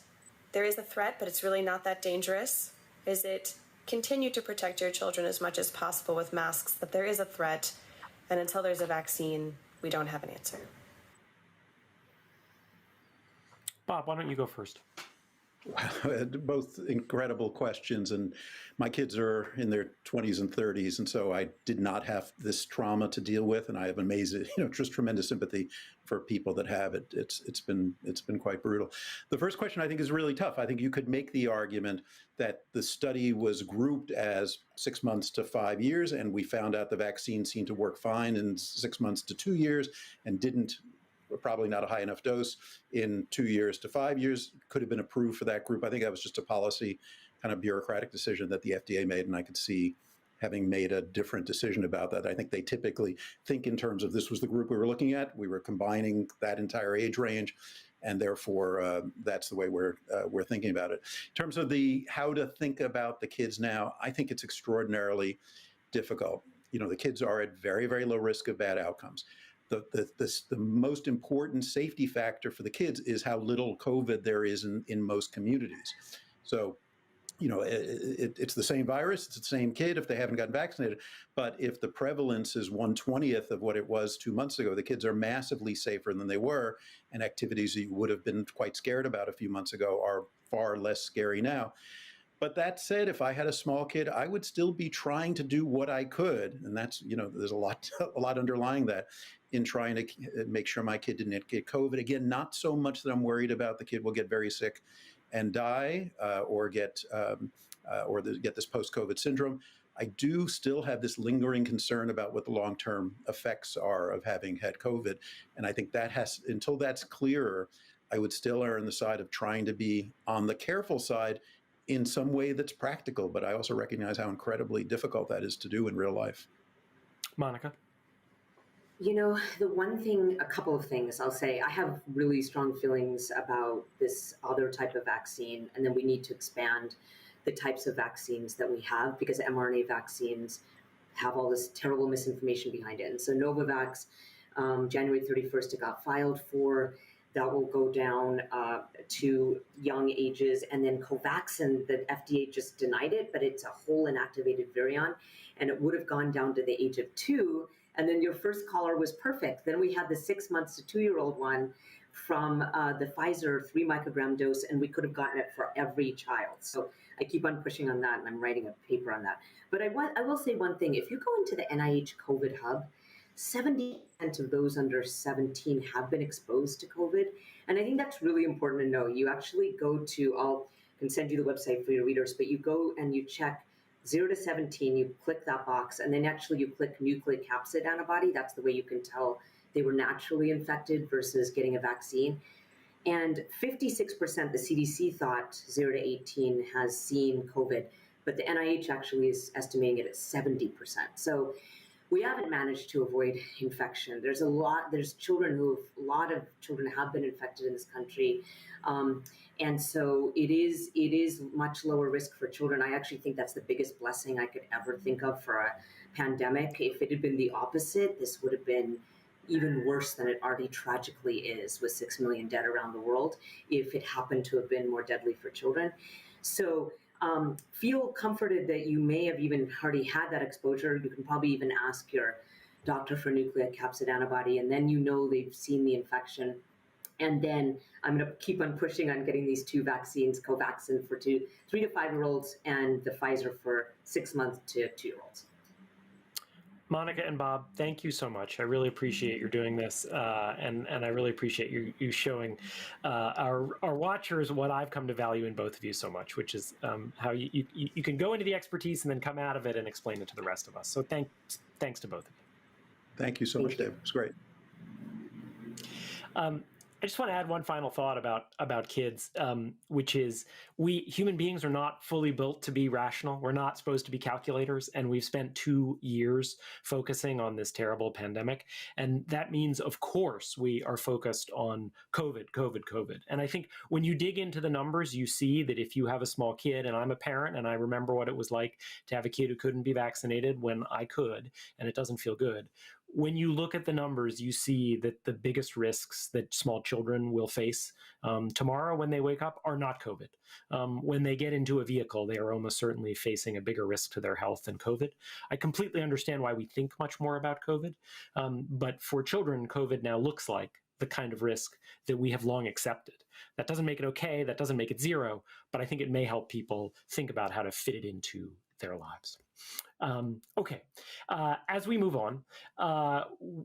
there is a threat, but it's really not that dangerous? Is it, continue to protect your children as much as possible with masks, but there is a threat, and until there's a vaccine, we don't have an answer? Bob, why don't you go first? Wow, both incredible questions, and my kids are in their 20s and 30s, and so I did not have this trauma to deal with, and I have amazing, just tremendous sympathy for people that have it. It's been quite brutal. The first question I think is really tough. I think you could make the argument that the study was grouped as 6 months to 5 years, and we found out the vaccine seemed to work fine in 6 months to 2 years, and didn't. Probably not a high enough dose in 2 years to 5 years, could have been approved for that group. I think that was just a policy kind of bureaucratic decision that the FDA made, and I could see having made a different decision about that. I think they typically think in terms of this was the group we were looking at. We were combining that entire age range, and therefore that's the way we're thinking about it. In terms of how to think about the kids now, I think it's extraordinarily difficult. The kids are at very, very low risk of bad outcomes. The most important safety factor for the kids is how little COVID there is in most communities. So, it's the same virus, it's the same kid if they haven't gotten vaccinated. But if the prevalence is 1/20th of what it was 2 months ago, the kids are massively safer than they were, and activities that you would have been quite scared about a few months ago are far less scary now. But that said, if I had a small kid, I would still be trying to do what I could, and that's there's a lot underlying that in trying to make sure my kid didn't get COVID. Again, not so much that I'm worried about the kid will get very sick and die or get this post-COVID syndrome. I do still have this lingering concern about what the long-term effects are of having had COVID, and I think that until that's clearer, I would still err on the side of trying to be on the careful side in some way that's practical, but I also recognize how incredibly difficult that is to do in real life. Monica? The one thing, a couple of things I'll say, I have really strong feelings about this other type of vaccine, and then we need to expand the types of vaccines that we have because mRNA vaccines have all this terrible misinformation behind it. And so Novavax, January 31st, it got filed for. That will go down to young ages. And then Covaxin, the FDA just denied it, but it's a whole inactivated virion, and it would have gone down to the age of 2. And then your first caller was perfect. Then we had the 6 months to 2-year-old one from the Pfizer 3 microgram dose, and we could have gotten it for every child. So I keep on pushing on that, and I'm writing a paper on that. But I will say one thing. If you go into the NIH COVID hub, 70% of those under 17 have been exposed to COVID. And I think that's really important to know. You actually go to, I'll can send you the website for your readers, but you go and you check 0 to 17, you click that box, and then actually you click nucleocapsid antibody. That's the way you can tell they were naturally infected versus getting a vaccine. And 56%, the CDC thought 0 to 18 has seen COVID, but the NIH actually is estimating it at 70%. So we haven't managed to avoid infection. There's a lot of children have been infected in this country. And so it is much lower risk for children. I actually think that's the biggest blessing I could ever think of for a pandemic. If it had been the opposite, this would have been even worse than it already tragically is, with 6 million dead around the world, if it happened to have been more deadly for children. So feel comforted that you may have even already had that exposure. You can probably even ask your doctor for nucleocapsid antibody, and then you know they've seen the infection. And then I'm going to keep on pushing on getting these 2 vaccines, Covaxin for 3 to 5-year-olds and the Pfizer for 6 months to 2-year-olds. Monica and Bob, thank you so much. I really appreciate your doing this, and I really appreciate you showing our watchers what I've come to value in both of you so much, which is how you can go into the expertise and then come out of it and explain it to the rest of us. So thanks to both of you. Thank you so much, Dave. It was great. I just want to add one final thought about kids, which is we human beings are not fully built to be rational. We're not supposed to be calculators, and we've spent 2 years focusing on this terrible pandemic. And that means, of course, we are focused on COVID. And I think when you dig into the numbers, you see that if you have a small kid, and I'm a parent, and I remember what it was like to have a kid who couldn't be vaccinated when I could, and it doesn't feel good. When you look at the numbers, you see that the biggest risks that small children will face tomorrow when they wake up are not COVID. When they get into a vehicle, they are almost certainly facing a bigger risk to their health than COVID. I completely understand why we think much more about COVID, but for children, COVID now looks like the kind of risk that we have long accepted. That doesn't make it okay, that doesn't make it zero, but I think it may help people think about how to fit it into their lives. Okay, as we move on,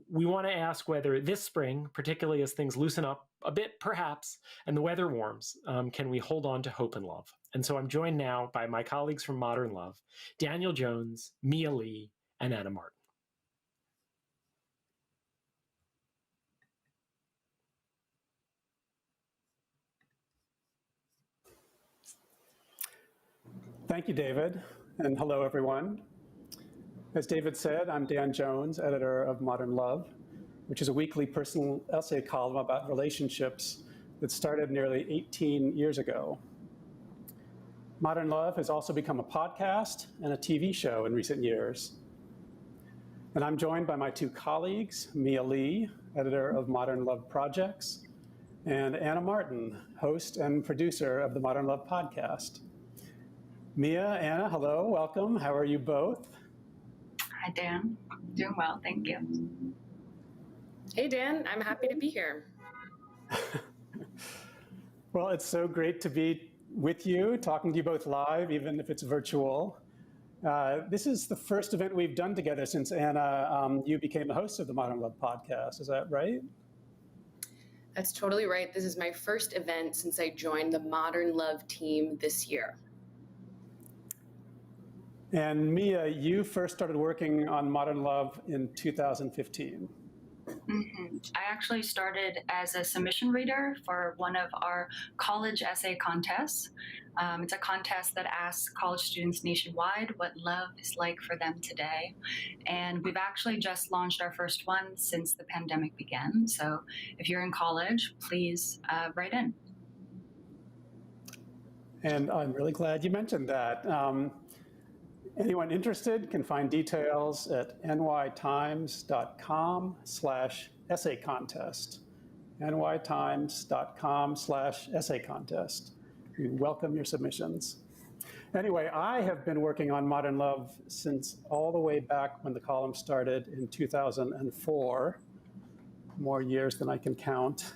we want to ask whether this spring, particularly as things loosen up a bit perhaps, and the weather warms, can we hold on to hope and love? And so I'm joined now by my colleagues from Modern Love, Daniel Jones, Mia Lee, and Anna Martin. Thank you, David, and hello, everyone. As David said, I'm Dan Jones, editor of Modern Love, which is a weekly personal essay column about relationships that started nearly 18 years ago. Modern Love has also become a podcast and a TV show in recent years. And I'm joined by my 2 colleagues, Mia Lee, editor of Modern Love Projects, and Anna Martin, host and producer of the Modern Love podcast. Mia, Anna, hello, welcome. How are you both? Hi, Dan. Doing well, thank you. Hey, Dan. I'm happy to be here. Well, it's so great to be with you, talking to you both live, even if it's virtual. This is the first event we've done together since, Anna, you became the host of the Modern Love podcast. Is that right? That's totally right. This is my first event since I joined the Modern Love team this year. And Mia, you first started working on Modern Love in 2015. Mm-hmm. I actually started as a submission reader for one of our college essay contests. It's a contest that asks college students nationwide what love is like for them today. And we've actually just launched our first one since the pandemic began. So if you're in college, please write in. And I'm really glad you mentioned that. Anyone interested can find details at nytimes.com/essay contest. nytimes.com/essay contest. We welcome your submissions. Anyway, I have been working on Modern Love since all the way back when the column started in 2004, more years than I can count.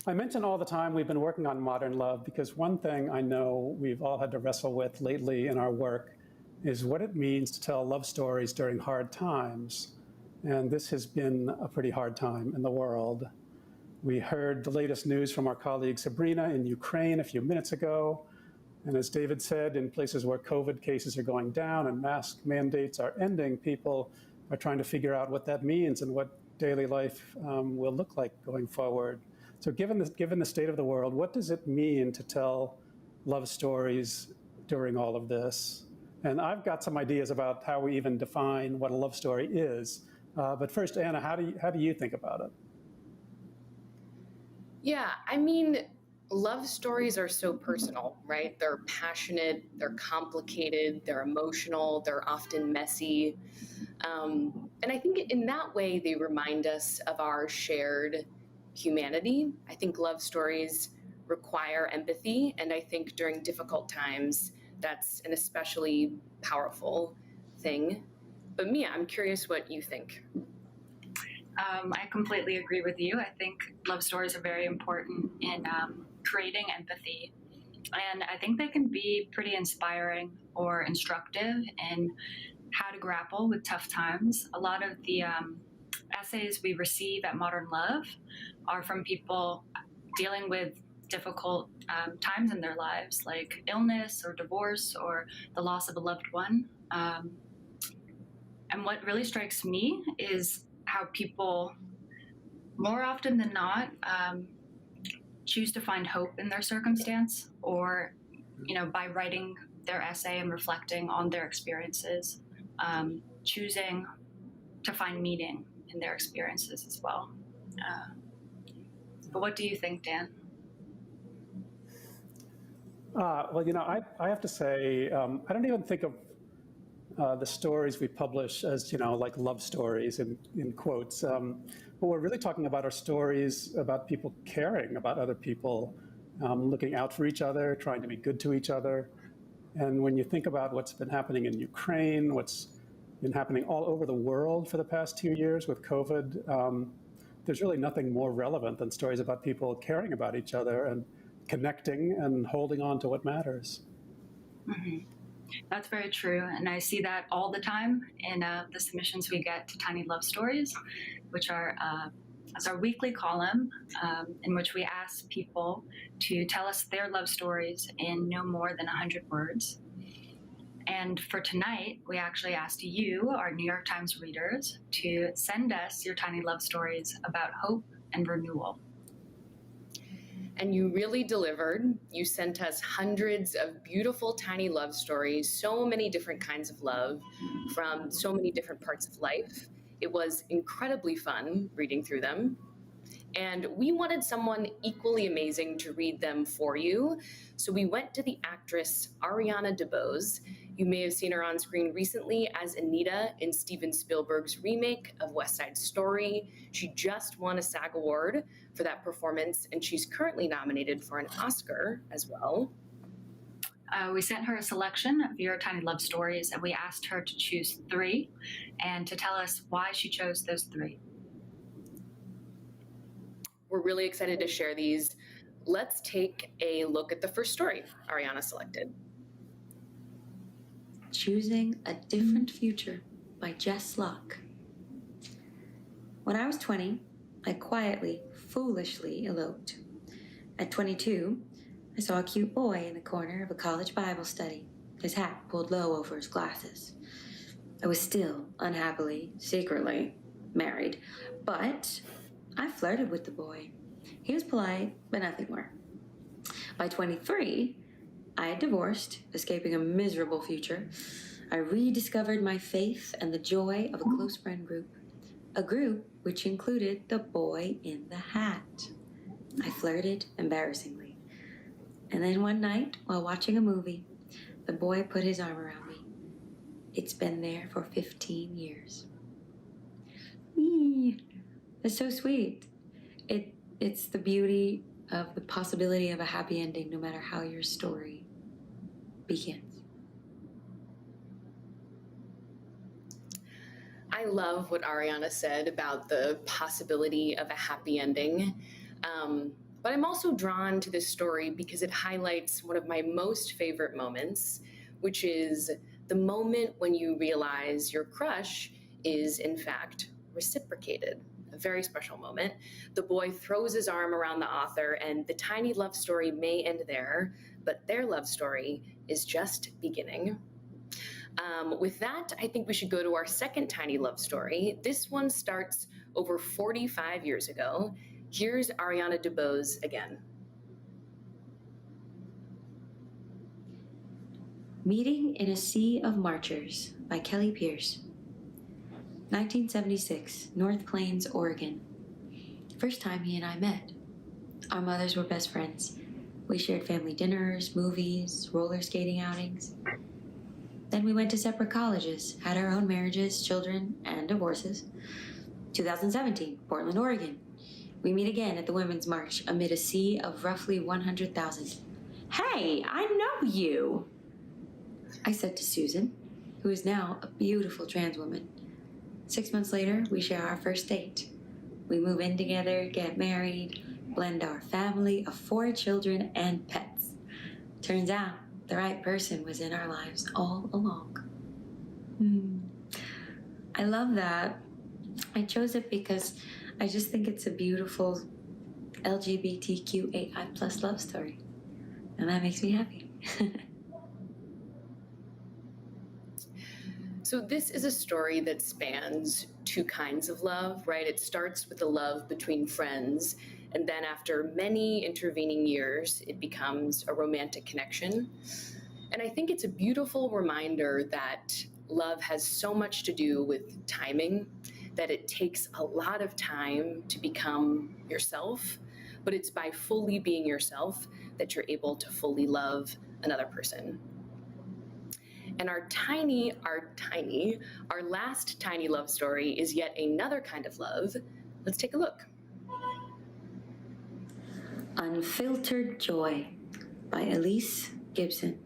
I mention all the time we've been working on Modern Love because one thing I know we've all had to wrestle with lately in our work is what it means to tell love stories during hard times. And this has been a pretty hard time in the world. We heard the latest news from our colleague Sabrina in Ukraine a few minutes ago. And as David said, in places where COVID cases are going down and mask mandates are ending, people are trying to figure out what that means and what daily life will look like going forward. So given the state of the world, what does it mean to tell love stories during all of this? And I've got some ideas about how we even define what a love story is. But first, Anna, how do you think about it? Yeah, I mean, love stories are so personal, right? They're passionate, they're complicated, they're emotional, they're often messy. And I think in that way, they remind us of our shared humanity. I think love stories require empathy, and I think during difficult times, that's an especially powerful thing. But Mia, I'm curious what you think. I completely agree with you. I think love stories are very important in creating empathy. And I think they can be pretty inspiring or instructive in how to grapple with tough times. A lot of the essays we receive at Modern Love are from people dealing with difficult times in their lives, like illness or divorce or the loss of a loved one. And what really strikes me is how people, more often than not, choose to find hope in their circumstance, or, by writing their essay and reflecting on their experiences, choosing to find meaning in their experiences as well. But what do you think, Dan? Well, I have to say, I don't even think of the stories we publish as, like love stories in quotes. What we're really talking about are stories about people caring about other people, looking out for each other, trying to be good to each other. And when you think about what's been happening in Ukraine, what's been happening all over the world for the past 2 years with COVID, there's really nothing more relevant than stories about people caring about each other and connecting and holding on to what matters. Mm-hmm. That's very true. And I see that all the time in the submissions we get to Tiny Love Stories, which are as our weekly column in which we ask people to tell us their love stories in no more than 100 words. And for tonight, we actually asked you, our New York Times readers, to send us your tiny love stories about hope and renewal. And you really delivered. You sent us hundreds of beautiful tiny love stories, so many different kinds of love from so many different parts of life. It was incredibly fun reading through them. And we wanted someone equally amazing to read them for you. So we went to the actress Ariana DeBose. You may have seen her on screen recently as Anita in Steven Spielberg's remake of West Side Story. She just won a SAG award for that performance, and she's currently nominated for an Oscar as well. We sent her a selection of your tiny love stories, and we asked her to choose 3 and to tell us why she chose those 3. We're really excited to share these. Let's take a look at the first story Ariana selected. Choosing a Different Future by Jess Locke. When I was 20, I quietly, foolishly eloped. At 22, I saw a cute boy in the corner of a college Bible study, his hat pulled low over his glasses. I was still, unhappily, secretly, married, but I flirted with the boy. He was polite, but nothing more. By 23, I had divorced, escaping a miserable future. I rediscovered my faith and the joy of a close friend group, a group which included the boy in the hat. I flirted embarrassingly. And then one night, while watching a movie, the boy put his arm around me. It's been there for 15 years. It's so sweet. It's the beauty of the possibility of a happy ending, no matter how your story begins. I love what Ariana said about the possibility of a happy ending. But I'm also drawn to this story because it highlights one of my most favorite moments, which is the moment when you realize your crush is, in fact, reciprocated. a very special moment. The boy throws his arm around the author, and the tiny love story may end there, but their love story is just beginning. With that, I think we should go to our second tiny love story. This one starts over 45 years ago. Here's Ariana DeBose again. Meeting in a Sea of Marchers by Kelly Pierce. 1976, North Plains, Oregon. First time he and I met. Our mothers were best friends. We shared family dinners, movies, roller skating outings. Then we went to separate colleges, had our own marriages, children, and divorces. 2017, Portland, Oregon. We meet again at the Women's March amid a sea of roughly 100,000. Hey, I know you, I said to Susan, who is now a beautiful trans woman. 6 months later, we share our first date. We move in together, get married, blend our family of 4 children and pets. Turns out, the right person was in our lives all along. I love that. I chose it because I just think it's a beautiful LGBTQAI+ love story. And that makes me happy. So this is a story that spans 2 kinds of love, right? It starts with a love between friends, and then after many intervening years, it becomes a romantic connection. And I think it's a beautiful reminder that love has so much to do with timing, that it takes a lot of time to become yourself, but it's by fully being yourself that you're able to fully love another person. And our last tiny love story is yet another kind of love. Let's take a look. Unfiltered Joy by Elise Gibson.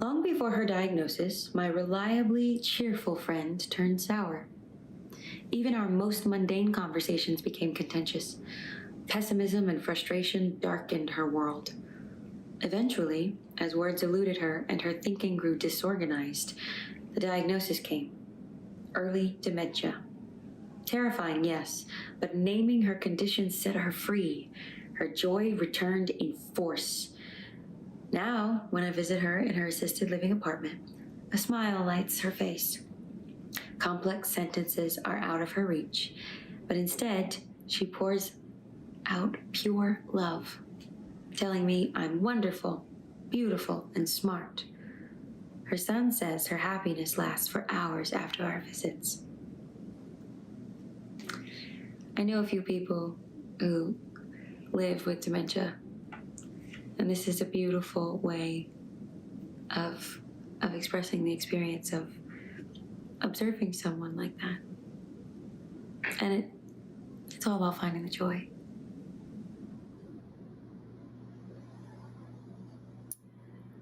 Long before her diagnosis, my reliably cheerful friend turned sour. Even our most mundane conversations became contentious. Pessimism and frustration darkened her world. Eventually, as words eluded her and her thinking grew disorganized, the diagnosis came. Early dementia. Terrifying, yes, but naming her condition set her free. Her joy returned in force. Now, when I visit her in her assisted living apartment, a smile lights her face. Complex sentences are out of her reach, but instead, she pours out pure love, telling me I'm wonderful, beautiful, and smart. Her son says her happiness lasts for hours after our visits. I know a few people who live with dementia, and this is a beautiful way of expressing the experience of observing someone like that. And it's all about finding the joy.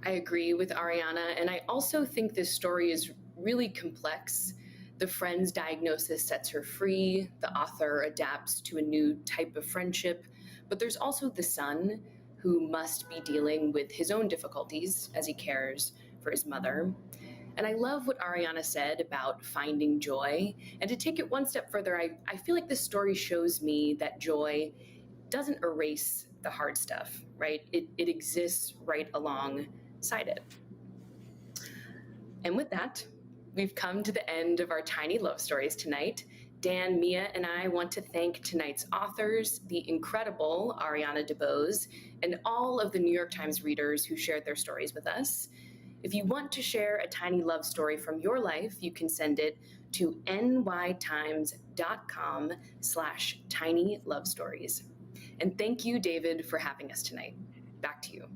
I agree with Ariana, and I also think this story is really complex. The friend's diagnosis sets her free, the author adapts to a new type of friendship, but there's also the son who must be dealing with his own difficulties as he cares for his mother. And I love what Ariana said about finding joy. And to take it one step further, I feel like this story shows me that joy doesn't erase the hard stuff, right? It exists right alongside it. And with that, we've come to the end of our tiny love stories tonight. Dan, Mia, and I want to thank tonight's authors, the incredible Ariana DeBose, and all of the New York Times readers who shared their stories with us. If you want to share a tiny love story from your life, you can send it to nytimes.com/tinylovestories. And thank you, David, for having us tonight. Back to you.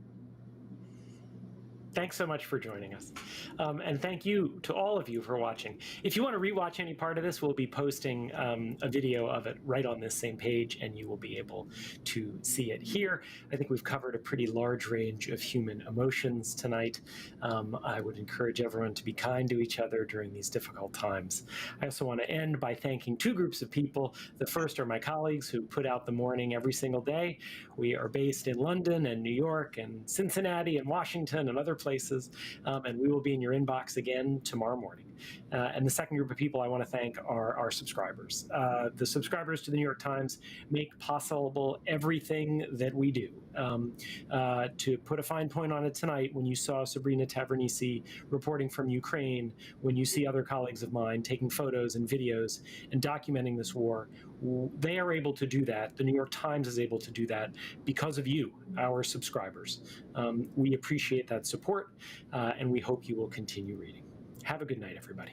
Thanks so much for joining us. And thank you to all of you for watching. If you want to rewatch any part of this, we'll be posting a video of it right on this same page, and you will be able to see it here. I think we've covered a pretty large range of human emotions tonight. I would encourage everyone to be kind to each other during these difficult times. I also want to end by thanking 2 groups of people. The first are my colleagues who put out the morning every single day. We are based in London and New York and Cincinnati and Washington and other places, and we will be in your inbox again tomorrow morning. And the second group of people I want to thank are our subscribers. The subscribers to the New York Times make possible everything that we do. To put a fine point on it tonight, when you saw Sabrina Tavernise reporting from Ukraine, when you see other colleagues of mine taking photos and videos and documenting this war, they are able to do that. The New York Times is able to do that because of you, our subscribers. We appreciate that support, and we hope you will continue reading. Have a good night, everybody.